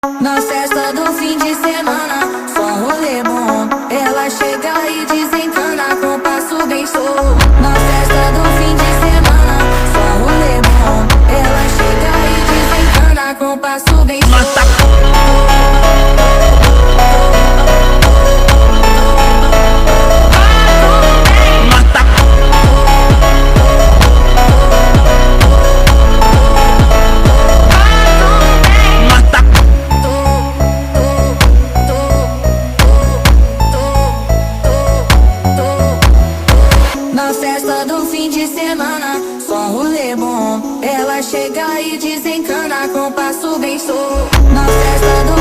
Na festa do fim de semana, só rolê bom. Ela chega e desencana com passo bem solto. Na festa do fim de semana, só rolê bom. Ela chega e desencana com passo bem solto. Na festa do fim de semana, só rolê bom. Ela chega e desencana com passo bem solto. Na festa do